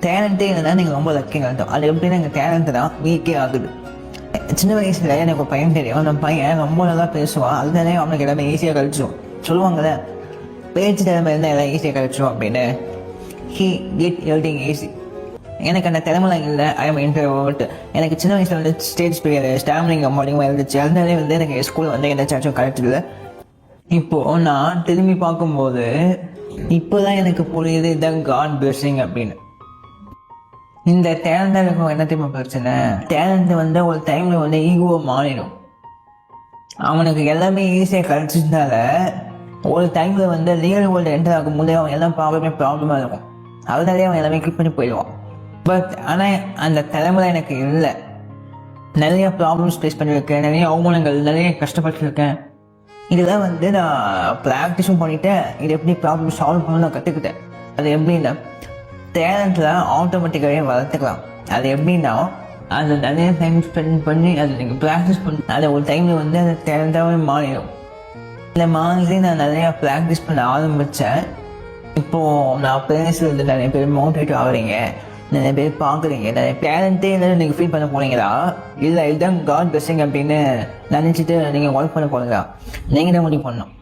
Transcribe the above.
டேலண்ட்டே இல்லைன்னா நீங்கள் ரொம்ப லக்கிங்க அர்த்தம். அது எப்படின்னா எங்கள் டேலண்ட்டு தான் வீக்கே ஆகுது. சின்ன வயசில் எனக்கு ஒரு பையன் தெரியும். அந்த பையன் ரொம்ப நல்லா பேசுவான். அதுதானே அவனுக்கு எல்லாமே ஈஸியாக கழிச்சிடும். சொல்லுவாங்கள்ல, பேச்சு திறமை இருந்தால் எல்லாம் ஈஸியாக கழிச்சிடும் அப்படின்னு. He get everything easy. எனக்கு அந்த திறமை இல்லை. I am introvert. எனக்கு சின்ன வயசில் வந்து ஸ்டேஜ் ஸ்பீக்கர் ஸ்டாமினிங் அதிகமாக இருந்துச்சு. அதனாலே வந்து எனக்கு ஸ்கூலில் வந்து எதாச்சும் கரெக்டில்லை. இப்போது நான் திரும்பி பார்க்கும்போது இப்போ தான் எனக்கு புரியுது இதுதான் காட் பிளெஸிங் அப்படின்னு. இந்த டேலண்டாக இருக்கும் என்ன தெரியுமா பிரச்சனை? டேலண்ட் வந்து ஒரு டைமில் வந்து ஈகோவை மாறிடும். அவனுக்கு எல்லாமே ஈஸியாக கிடச்சதுனால ஒரு டைமில் வந்து ரியல் வேர்ல்டு என்டர் ஆகும்போது அவன் எல்லாம் ப்ராப்ளமாக இருக்கும். அதனாலே அவன் எல்லாமே கிளிக் பண்ணி போயிடுவான். பட் ஆனால் அந்த தலைமுறை எனக்கு இல்லை. நிறைய ப்ராப்ளம்ஸ் ஃபேஸ் பண்ணியிருக்கேன், நிறைய அவமானங்கள், நிறைய கஷ்டப்பட்டுருக்கேன். இதெல்லாம் வந்து நான் ப்ராக்டிஸும் பண்ணிவிட்டேன். இது எப்படி ப்ராப்ளம் சால்வ் பண்ண நான் கற்றுக்கிட்டேன். அது எப்படின்னா டேலண்ட்டில் ஆட்டோமேட்டிக்காகவே வளர்த்துக்கலாம். அது எப்படின்னா அது நிறைய டைம் ஸ்பெண்ட் பண்ணி அதை நீங்கள் ப்ராக்டிஸ் பண்ணி அதை ஒரு டைமில் வந்து அந்த டேலண்ட்டாகவே மாறிடும். இல்லை மாதிரி நான் நிறையா ப்ராக்டிஸ் பண்ண ஆரம்பித்தேன். இப்போது நான் பேசுகிறது நிறைய பேர் மோட்டிவேட் ஆகுறீங்க, நிறைய பேர் பார்க்குறீங்க. நிறைய டேலண்ட்டே இல்லை நீங்கள் ஃபீல் பண்ண போனீங்களா? இல்லை இதுதான் காட் பிளெஸிங் அப்படின்னு நினச்சிட்டு நீங்கள் ஒர்க் பண்ண போனீங்களா? நீங்கள் தான் முடிவு பண்ணணும்.